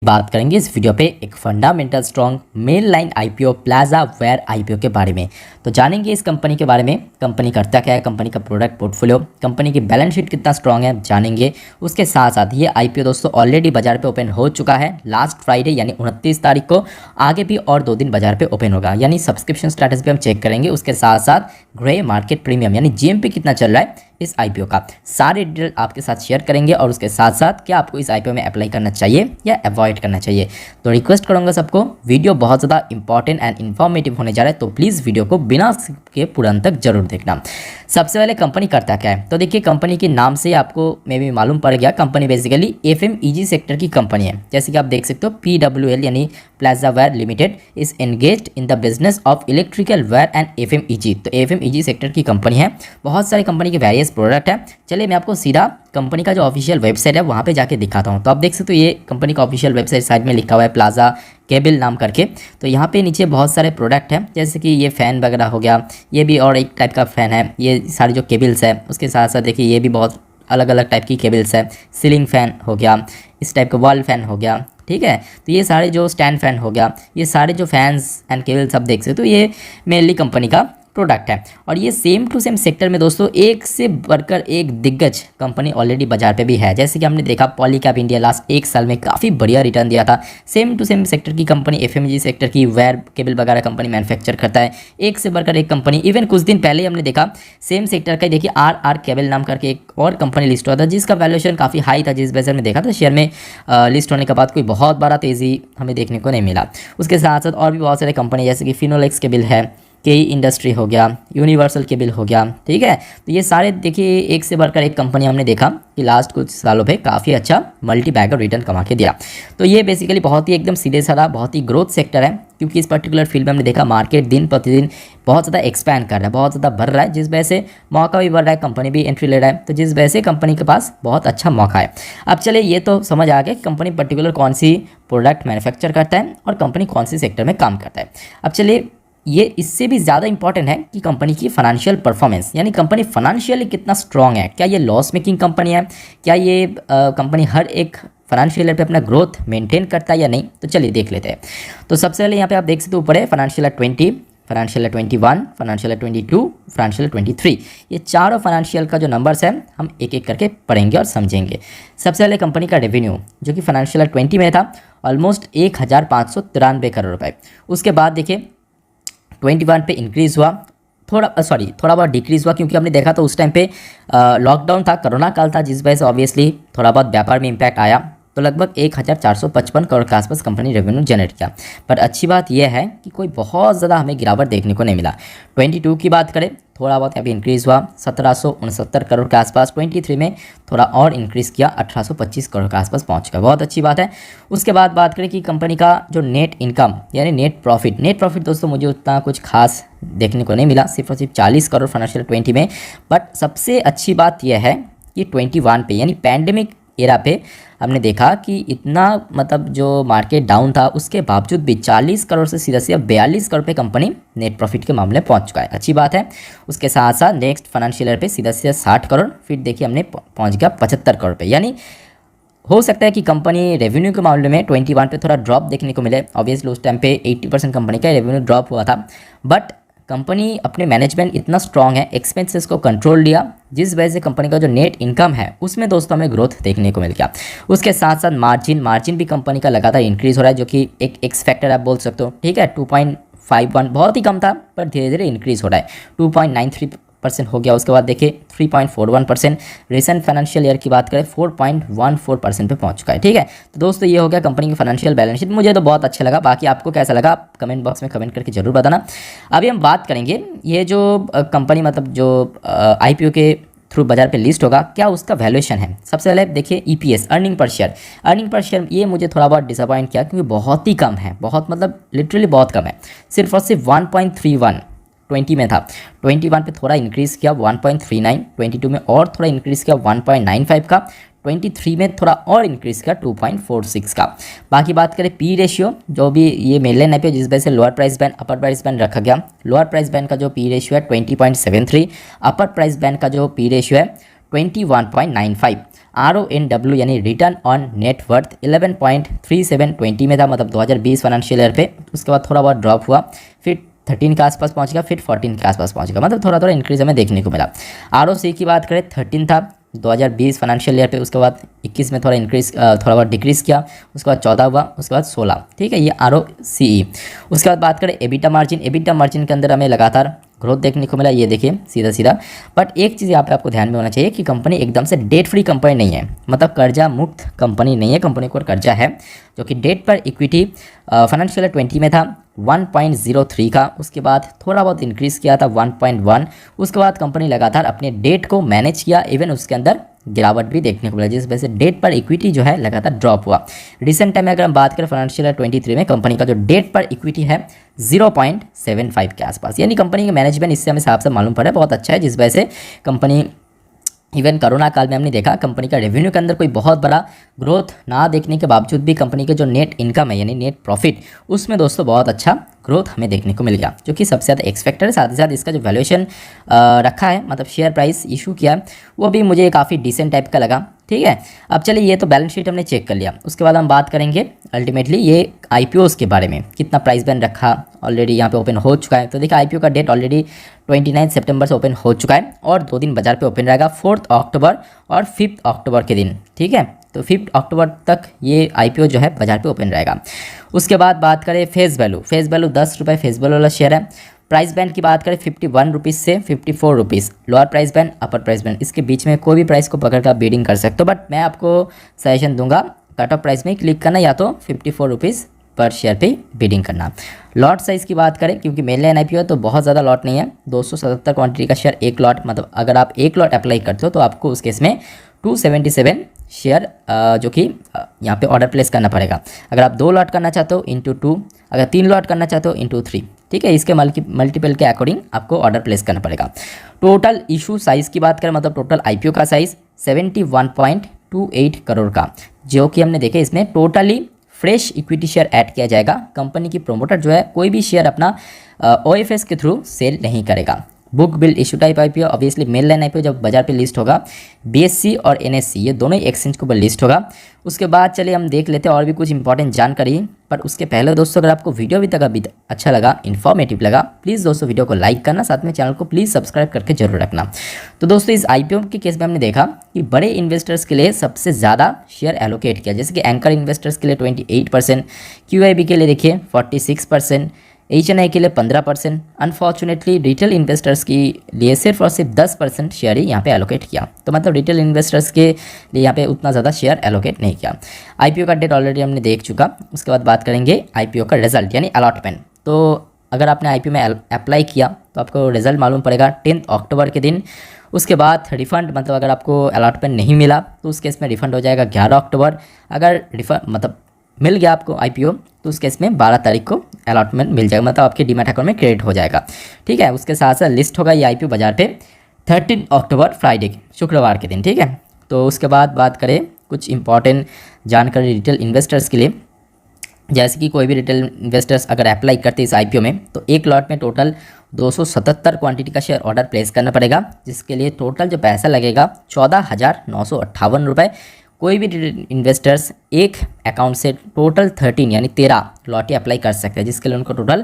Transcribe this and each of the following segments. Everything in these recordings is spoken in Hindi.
बात करेंगे इस वीडियो पे एक fundamental strong main line IPO Plaza Wires IPO के बारे में। तो जानेंगे इस कंपनी के बारे में, कंपनी करता क्या है, कंपनी का प्रोडक्ट पोर्टफोलियो, कंपनी की बैलेंस शीट कितना स्ट्रॉन्ग है जानेंगे। उसके साथ साथ ये आईपीओ दोस्तों ऑलरेडी बाजार पे ओपन हो चुका है लास्ट फ्राइडे यानी 29 तारीख को। आगे भी और 2 दिन बाजार पे ओपन होगा, यानी सब्सक्रिप्शन स्टेटस भी हम चेक करेंगे। उसके साथ साथ ग्रे मार्केट प्रीमियम यानी जीएमपी कितना चल रहा है इस आईपीओ का, सारे डिटेल आपके साथ शेयर करेंगे। और उसके साथ साथ क्या आपको इस आईपीओ में अप्लाई करना चाहिए या अवॉइड करना चाहिए। तो रिक्वेस्ट करूंगा सबको, वीडियो बहुत ज़्यादा इंपॉर्टेंट एंड इन्फॉर्मेटिव होने जा रहा है, तो प्लीज़ वीडियो को बिना स्किप के पूरा अंत तक जरूर देखना। सबसे पहले कंपनी करता क्या है, तो देखिए कंपनी के नाम से आपको मे भी मालूम पड़ गया, कंपनी बेसिकली एफएमईजी सेक्टर की कंपनी है। जैसे कि आप देख सकते हो पीडब्ल्यूएल यानी Plaza Wires Limited is engaged in the business of electrical wires and FMEG. तो एफएमईजी सेक्टर की कंपनी है, बहुत सारी कंपनी के वेरियस प्रोडक्ट है। चलिए मैं आपको सीधा कंपनी का जो ऑफिशियल वेबसाइट है वहाँ पे जाके दिखाता हूँ। तो आप देख सकते हो ये कंपनी का ऑफिशियल वेबसाइट साइड में लिखा हुआ है प्लाजा केबल नाम करके। तो यहाँ पे नीचे बहुत सारे प्रोडक्ट हैं, जैसे कि ये फ़ैन वगैरह हो गया, ये भी और एक टाइप का फ़ैन है, ये सारी जो केबल्स है। उसके साथ साथ देखिए ये भी बहुत अलग अलग टाइप की केबल्स है, सीलिंग फ़ैन हो गया, इस टाइप का वॉल फ़ैन हो गया, ठीक है। तो ये सारे जो स्टैंड फ़ैन हो गया, ये सारे जो फैंस एंड केबल्स आप देख सकते हो, तो ये मेनली कंपनी का प्रोडक्ट है। और ये सेम टू सेम सेक्टर में दोस्तों एक से बढ़कर एक दिग्गज कंपनी ऑलरेडी बाजार पे भी है। जैसे कि हमने देखा पॉलीकैब इंडिया लास्ट 1 साल में काफ़ी बढ़िया रिटर्न दिया था। सेम टू सेम सेक्टर की कंपनी एफएमजी सेक्टर की वेयर केबल वगैरह कंपनी मैन्युफैक्चर करता है, एक से बढ़कर एक कंपनी। इवन कुछ दिन पहले हमने देखा सेम सेक्टर का, देखिए आर केबल नाम करके एक और कंपनी लिस्ट हुआ था, जिसका वैल्यूएशन काफ़ी हाई था, जिस वजह से हमने देखा था शेयर में लिस्ट होने के बाद कोई बहुत बड़ा तेज़ी हमें देखने को नहीं मिला। उसके साथ साथ और भी बहुत सारे कंपनी जैसे कि फिनोलेक्स केबल है, केई इंडस्ट्री हो गया, यूनिवर्सल केबल हो गया, ठीक है। तो ये सारे देखिए एक से बढ़कर एक कंपनी हमने देखा कि लास्ट कुछ सालों पे काफ़ी अच्छा मल्टी बैगर रिटर्न कमा के दिया। तो ये बेसिकली बहुत ही एकदम सीधे साधा बहुत ही ग्रोथ सेक्टर है, क्योंकि इस पर्टिकुलर फील्ड में हमने देखा मार्केट दिन प्रतिदिन बहुत ज़्यादा एक्सपैंड कर रहा है, बहुत ज़्यादा बढ़ रहा है, जिस वजह से मौका भी बढ़ रहा है, कंपनी भी एंट्री ले रहा है, तो जिस वजह से कंपनी के पास बहुत अच्छा मौका है। अब चलिए ये तो समझ आ गया कंपनी पर्टिकुलर कौन सी प्रोडक्ट मैन्युफैक्चर करता है और कंपनी कौन सी सेक्टर में काम करता है। अब चलिए ये इससे भी ज़्यादा इंपॉर्टेंट है कि कंपनी की फाइनेंशियल परफॉर्मेंस, यानी कंपनी फाइनेंशियली कितना स्ट्रॉन्ग है, क्या ये लॉस मेकिंग कंपनी है, क्या ये कंपनी हर एक फाइनेंशियल ईयर पे अपना ग्रोथ मेंटेन करता है या नहीं। तो चलिए देख लेते हैं। तो सबसे पहले यहाँ पे आप देख सकते हो ऊपर है financial year 20, financial year 21, financial year 22, financial year 23। ये चारों फाइनेंशियल का जो नंबर्स है हम एक एक करके पढ़ेंगे और समझेंगे। सबसे पहले कंपनी का रेवेन्यू जो कि फाइनेंशियल ईयर 20 में था ऑलमोस्ट 1593 करोड़ रुपए। उसके बाद देखिए 21 पे इंक्रीज़ हुआ, थोड़ा बहुत डिक्रीज़ हुआ, क्योंकि हमने देखा था उस टाइम पे लॉकडाउन था, कोरोना काल था, जिस वजह से ऑब्वियसली थोड़ा बहुत व्यापार में इम्पैक्ट आया। तो लगभग 1455 करोड़ के आसपास कंपनी रेवेन्यू जनरेट किया। पर अच्छी बात यह है कि कोई बहुत ज़्यादा हमें गिरावट देखने को नहीं मिला। 22 की बात करें, थोड़ा बहुत यहाँ पे इंक्रीज़ हुआ 1769 करोड़ के आसपास। 23 में थोड़ा और इंक्रीज़ किया 1825 करोड़ के आसपास पहुँच गया, बहुत अच्छी बात है। उसके बाद बात करें कि कंपनी का जो नेट इनकम यानी नेट प्रॉफिट दोस्तों मुझे उतना कुछ खास देखने को नहीं मिला, सिर्फ और सिर्फ 40 करोड़ फाइनेंशियल 20 में। बट सबसे अच्छी बात यह है कि 21 पे यानी पैंडेमिक एरा पे हमने देखा कि इतना मतलब जो मार्केट डाउन था उसके बावजूद भी 40 करोड़ से सीधा 42 करोड़ पे कंपनी नेट प्रॉफिट के मामले में पहुंच चुका है, अच्छी बात है। उसके साथ साथ नेक्स्ट फाइनेंशियल ईयर पे सीधा 60 करोड़, फिर देखिए हमने पहुंच गया 75 करोड़ पे। यानी हो सकता है कि कंपनी रेवेन्यू के मामले में 21 पे थोड़ा ड्रॉप देखने को मिले। ऑब्वियसली उस टाइम पे 80% कंपनी का रेवेन्यू ड्रॉप हुआ था, बट कंपनी अपने मैनेजमेंट इतना स्ट्रॉन्ग है, एक्सपेंसेस को कंट्रोल लिया, जिस वजह से कंपनी का जो नेट इनकम है उसमें दोस्तों हमें ग्रोथ देखने को मिल गया। उसके साथ साथ मार्जिन भी कंपनी का लगातार इंक्रीज़ हो रहा है, जो कि एक एक्स फैक्टर आप बोल सकते हो, ठीक है। 2.51 बहुत ही कम था, पर धीरे धीरे इंक्रीज़ हो रहा है, 2.93% हो गया। उसके बाद देखिए 3.41%, रिसेंट फाइनेंशियल ईयर की बात करें 4.14% पे पहुंच चुका है, ठीक है। तो दोस्तों ये हो गया कंपनी की फाइनेंशियल बैलेंस शीट, मुझे तो बहुत अच्छा लगा, बाकी आपको कैसा लगा आप कमेंट बॉक्स में कमेंट करके जरूर बताना। अभी हम बात करेंगे ये जो कंपनी मतलब जो आईपीओ के थ्रू बाजार पे लिस्ट होगा, क्या उसका वैल्यूएशन है। सबसे पहले देखिए ईपीएस अर्निंग पर शेयर ये मुझे थोड़ा बहुत डिसअपॉइंट किया, क्योंकि बहुत ही कम है, बहुत मतलब लिटरली बहुत कम है, सिर्फ और सिर्फ 1.31 20 में था। 21 पे थोड़ा इंक्रीज़ किया 1.39, 22 में और थोड़ा इंक्रीज़ किया 1.95 का, 23 में थोड़ा और इंक्रीज़ किया 2.46 का। बाकी बात करें पी रेशियो, जो भी ये मेनलाइन है पे जिस वजह से लोअर प्राइस बैंड अपर प्राइस बैंड रखा गया। लोअर प्राइस बैंड का जो पी रेशियो है 20.73, अपर प्राइस बैंड का जो पी रेशियो है 21.95। RONW यानी रिटर्न ऑन नेट वर्थ 11.3720 में था, मतलब 2020 फाइनेंशियल ईयर पे। उसके बाद थोड़ा बहुत ड्रॉप हुआ, फिर 13 के आसपास पहुंच गया, फिर 14 के आसपास पहुंच गया, मतलब थोड़ा थोड़ा इंक्रीज हमें देखने को मिला। ROC की बात करें 13 था 2020 फाइनेंशियल ईयर पे, उसके बाद 21 में थोड़ा बहुत डिक्रीज़ किया, उसके बाद 14 हुआ, उसके बाद 16। ठीक है, ये ROCE। उसके बाद बात करें एबिटा मार्जिन के अंदर हमें लगातार ग्रोथ देखने को मिला, ये देखिए सीधा सीधा। बट एक चीज़ यहाँ पे आपको ध्यान में होना चाहिए कि कंपनी एकदम से डेट फ्री कंपनी नहीं है, मतलब कर्जा मुक्त कंपनी नहीं है। कंपनी को कर्जा है, जो कि डेट पर इक्विटी फाइनेंशियल ईयर 20 में था 1.03 का, उसके बाद थोड़ा बहुत इंक्रीज़ किया था 1.1। उसके बाद कंपनी लगातार अपने डेट को मैनेज किया, इवन उसके अंदर गिरावट भी देखने को मिला, जिस वजह से डेट पर इक्विटी जो है लगातार ड्रॉप हुआ। रिसेंट टाइम में अगर हम बात करें फाइनेंशियल ईयर 23 में, कंपनी का जो डेट पर इक्विटी है 0.75 के आसपास, यानी कंपनी का मैनेजमेंट इससे हमें साफ से मालूम पड़ा बहुत अच्छा है, जिस वजह से कंपनी इवन कोरोना काल में हमने देखा कंपनी का रेवेन्यू के अंदर कोई बहुत बड़ा ग्रोथ ना देखने के बावजूद भी कंपनी के जो नेट इनकम है यानी नेट प्रॉफिट, उसमें दोस्तों बहुत अच्छा ग्रोथ हमें देखने को मिल गया, जो कि सबसे ज़्यादा एक्सपेक्टेड है। साथ ही साथ इसका जो वैल्यूएशन रखा है, मतलब शेयर प्राइस इशू किया है, वो भी मुझे काफ़ी डिसेंट टाइप का लगा। ठीक है, अब चलिए ये तो बैलेंस शीट हमने चेक कर लिया, उसके बाद हम बात करेंगे अल्टीमेटली ये IPOs के बारे में, कितना प्राइस बैंड रखा, ऑलरेडी यहाँ पे ओपन हो चुका है। तो देखिए IPO का डेट ऑलरेडी 29 सितंबर से ओपन हो चुका है, और 2 दिन बाजार पे ओपन रहेगा, 4 अक्टूबर और 5 अक्टूबर के दिन। ठीक है, तो 5 अक्टूबर तक ये IPO जो है बाजार पे ओपन रहेगा। उसके बाद बात करें फेस वैल्यू 10 रुपये फेस वैल्यू वाला शेयर है। प्राइस बैंड की बात करें 51 रुपीज़ से 54 रुपीज़, लोअर प्राइस बैंड अपर प्राइस बैंड, इसके बीच में कोई भी प्राइस को पकड़ कर आप बीडिंग कर सकते हो, बट मैं आपको सजेशन दूंगा कट ऑफ प्राइस में ही क्लिक करना, या तो 54 रुपीज़ पर शेयर पे बीडिंग करना। लॉट साइज़ की बात करें, क्योंकि मेन लाइन IPO है तो बहुत ज़्यादा लॉट नहीं है, 277 क्वांटिटी का शेयर एक लॉट, मतलब अगर आप एक लॉट अप्लाई करते हो तो आपको उस केस में 277 शेयर जो कि यहाँ पे ऑर्डर प्लेस करना पड़ेगा। अगर आप 2 लॉट करना चाहते हो ×2, अगर 3 लॉट करना चाहते हो ×3। ठीक है, इसके मल्टीपल के अकॉर्डिंग आपको ऑर्डर प्लेस करना पड़ेगा। टोटल इशू साइज़ की बात करें, मतलब टोटल IPO का साइज़ 71.28 करोड़ का, जो कि हमने देखे इसमें totally fresh equity share add किया जाएगा। कंपनी की प्रोमोटर जो है कोई भी शेयर अपना OFS के थ्रू सेल नहीं करेगा। Book build issue type IPO, obviously main line IPO जब बाजार पे लिस्ट होगा, BSE और NSE ये दोनों ही एक्सचेंज के ऊपर लिस्ट होगा। उसके बाद चलिए हम देख लेते हैं और भी कुछ इंपॉर्टेंट जानकारी, पर उसके पहले दोस्तों अगर आपको वीडियो अभी तक अच्छा लगा, इन्फॉर्मेटिव लगा, प्लीज़ दोस्तों वीडियो को लाइक करना, साथ में चैनल को प्लीज़ सब्सक्राइब करके जरूर रखना। तो दोस्तों इस IPO के केस में हमने देखा कि बड़े इन्वेस्टर्स के लिए सबसे ज़्यादा शेयर एलोकेट किया, जैसे कि एंकर इन्वेस्टर्स के लिए 28%, QIB के लिए देखिए 46%, HNI के लिए 15%, अनफॉर्चुनेटली रिटेल इन्वेस्टर्स के लिए सिर्फ और सिर्फ 10% शेयर ही यहाँ पे एलोकेट किया। तो मतलब रिटेल इन्वेस्टर्स के लिए यहाँ पे उतना ज़्यादा शेयर एलोकेट नहीं किया। IPO का डेट ऑलरेडी हमने देख चुका। उसके बाद बात करेंगे IPO का रिजल्ट यानी अलॉटमेंट। तो अगर आपने IPO में अप्लाई किया तो आपको रिजल्ट मालूम पड़ेगा 10 अक्टूबर के दिन। उसके बाद रिफ़ंड, मतलब अगर आपको अलॉटमेंट नहीं मिला तो उस केस में रिफ़ंड हो जाएगा 11 अक्टूबर। अगर रिफ़ंड मतलब मिल गया आपको IPO तो उस केस में 12 तारीख को अलॉटमेंट मिल जाएगा, मतलब आपके डीमैट अकाउंट में क्रेडिट हो जाएगा। ठीक है, उसके साथ साथ लिस्ट होगा ये IPO बाजार पे 13 अक्टूबर फ्राइडे शुक्रवार के दिन। ठीक है, तो उसके बाद बात करें कुछ इंपॉर्टेंट जानकारी रिटेल इन्वेस्टर्स के लिए, जैसे कि कोई भी रिटेल इन्वेस्टर्स अगर अप्लाई करते इस IPO में तो एक लॉट में टोटल 277 क्वांटिटी का शेयर ऑर्डर प्लेस करना पड़ेगा, जिसके लिए टोटल जो पैसा लगेगा 14,958 रुपये। कोई भी इन्वेस्टर्स एक अकाउंट से टोटल 13 यानी 13 लॉटें अप्लाई कर सकते हैं, जिसके लिए उनको टोटल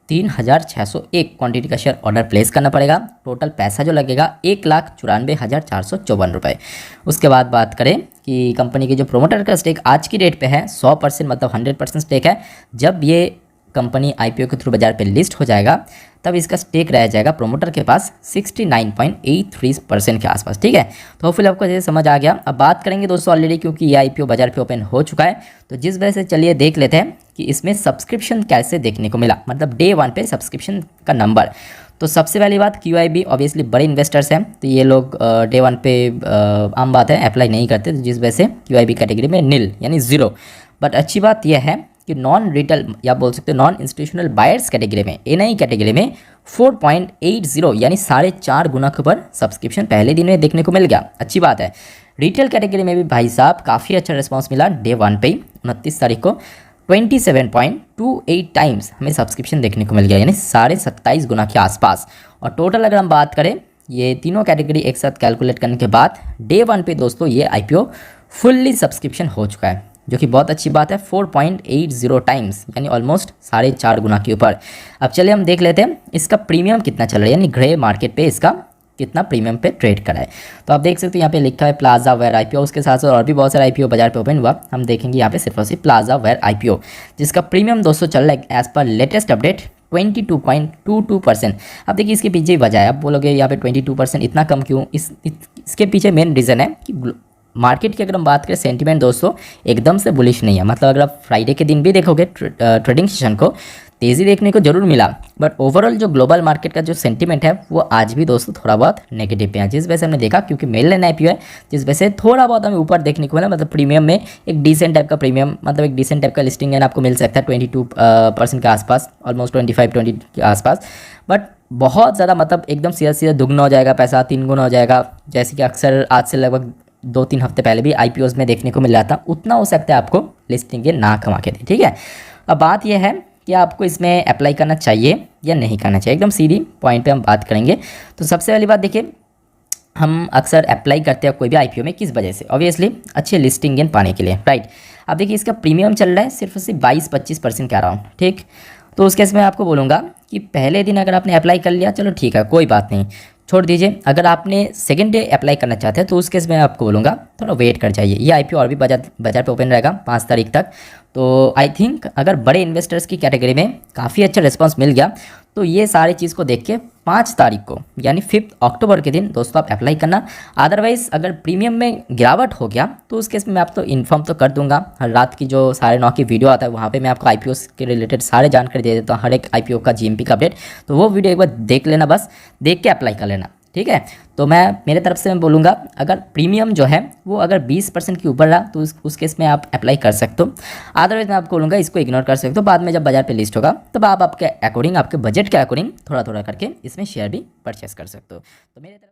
3,601 क्वांटिटी का शेयर ऑर्डर प्लेस करना पड़ेगा। टोटल पैसा जो लगेगा 1,94,454 रुपये। उसके बाद बात करें कि कंपनी के जो प्रोमोटर का स्टेक आज की डेट पे है 100%, मतलब 100% स्टेक है। जब ये कंपनी IPO के थ्रू बाजार पे लिस्ट हो जाएगा तब इसका स्टेक रह जाएगा प्रोमोटर के पास 69.83% के आसपास। ठीक है, तो होपफुली आपको जैसे समझ आ गया। अब बात करेंगे दोस्तों ऑलरेडी, क्योंकि ये IPO बाजार पे ओपन हो चुका है, तो जिस वजह से चलिए देख लेते हैं कि इसमें सब्सक्रिप्शन कैसे देखने को मिला, मतलब डे 1 पे सब्सक्रिप्शन का नंबर। तो सबसे पहली बात QIB ऑब्वियसली बड़े इन्वेस्टर्स हैं, तो ये लोग डे 1 पे आम बात है अप्लाई नहीं करते, तो जिस वजह से QIB कैटेगरी में नील यानी 0। बट अच्छी बात यह है कि नॉन रिटेल या बोल सकते हो नॉन इंस्टीट्यूशनल बायर्स कैटेगरी में, NI कैटेगरी में 4.80 यानी 4.5 गुना के ऊपर सब्सक्रिप्शन पहले दिन में देखने को मिल गया। अच्छी बात है। रिटेल कैटेगरी में भी भाई साहब काफ़ी अच्छा रिस्पांस मिला। डे 1 पे ही 29 तारीख को 27.28 टाइम्स हमें सब्सक्रिप्शन देखने को मिल गया, यानी 27.5 गुना के आसपास। और टोटल अगर हम बात करें ये तीनों कैटेगरी एक साथ कैलकुलेट करने के बाद डे 1 पे दोस्तों ये IPO फुल्ली सब्सक्रिप्शन हो चुका है, जो कि बहुत अच्छी बात है। 4.80 टाइम्स यानी ऑलमोस्ट 4.5 गुना के ऊपर। अब चलिए हम देख लेते हैं इसका प्रीमियम कितना चल रहा है, यानी ग्रे मार्केट पे इसका कितना प्रीमियम पे ट्रेड करा है। तो आप देख सकते हो यहाँ पे लिखा है प्लाजा वेयर IPO, उसके साथ साथ और भी बहुत सारे IPO बाजार पे ओपन हुआ। हम देखेंगे यहाँ पे सिर्फ और सिर्फ प्लाजा वेयर IPO, जिसका प्रीमियम दोस्तों चल रहा है एज पर लेटेस्ट अपडेट 22.22%। अब देखिए इसके पीछे वजह है, आप बोलोगे यहाँ पे 22% इतना कम क्यों? इसके पीछे मेन रीज़न है कि मार्केट की अगर हम बात करें सेंटीमेंट दोस्तों एकदम से बुलिश नहीं है। मतलब अगर आप फ्राइडे के दिन भी देखोगे ट्रेडिंग सेशन को तेज़ी देखने को जरूर मिला, बट ओवरऑल जो ग्लोबल मार्केट का जो सेंटीमेंट है वो आज भी दोस्तों थोड़ा बहुत नेगेटिव पे है, जिस वजह से हमने देखा क्योंकि मेल लाइन IPO है, जिस वजह से थोड़ा बहुत हमें ऊपर देखने को मिला। मतलब प्रीमियम में एक डिसेंट टाइप का प्रीमियम, मतलब एक डिसेंट टाइप का लिस्टिंग है आपको मिल सकता है 22% के आसपास, ऑलमोस्ट 25-20 के आसपास। बट बहुत ज़्यादा मतलब एकदम सीधा सीधा दुगना हो जाएगा पैसा, 3 गुना हो जाएगा, जैसे कि अक्सर आज से लगभग 2-3 हफ्ते पहले भी IPOs में देखने को मिल रहा था, उतना हो सकता है आपको लिस्टिंग के ना कमा के दे। ठीक है, अब बात यह है कि आपको इसमें अप्लाई करना चाहिए या नहीं करना चाहिए, एकदम सीधी पॉइंट पे हम बात करेंगे। तो सबसे पहली बात देखिए, हम अक्सर अप्लाई करते हैं कोई भी IPO में किस वजह से? ऑब्वियसली अच्छे लिस्टिंग गेन पाने के लिए, राइट। अब देखिए इसका प्रीमियम चल रहा है सिर्फ 22-25% के अराउंड, ठीक। तो उस केस में आपको बोलूँगा कि पहले दिन अगर आपने अप्लाई कर लिया, चलो ठीक है कोई बात नहीं, छोड़ दीजिए। अगर आपने सेकंड डे अप्लाई करना चाहते हैं तो उस केस में आपको बोलूँगा थोड़ा वेट कर जाइए। ये IPO और भी बाजार पे ओपन रहेगा 5 तारीख तक। तो आई थिंक अगर बड़े इन्वेस्टर्स की कैटेगरी में काफ़ी अच्छा रिस्पांस मिल गया तो ये सारी चीज़ को देख के 5 तारीख को यानी 5 अक्टूबर के दिन दोस्तों आप अप्लाई करना। अदरवाइज़ अगर प्रीमियम में गिरावट हो गया तो उस केस में मैं आपको इन्फॉर्म तो कर दूंगा। हर रात की जो 9:30 की वीडियो आता है वहाँ पे मैं आपको IPOs के रिलेटेड सारे जानकारी दे देता हूँ, हर एक IPO का GMP का अपडेट। तो वो वीडियो एक बार देख लेना, बस देख के अप्लाई कर लेना, ठीक है। तो मैं मेरे तरफ से मैं बोलूँगा अगर प्रीमियम जो है वो अगर 20% के ऊपर रहा तो उस केस में आप अप्लाई कर सकते हो। अदरवाइज मैं आपको बोलूँगा इसको इग्नोर कर सकते हो, बाद में जब बाजार पे लिस्ट होगा तब आप आपके अकॉर्डिंग, आपके बजट के अकॉर्डिंग थोड़ा थोड़ा करके इसमें शेयर भी परचेस कर सकते हो। तो मेरे तरफ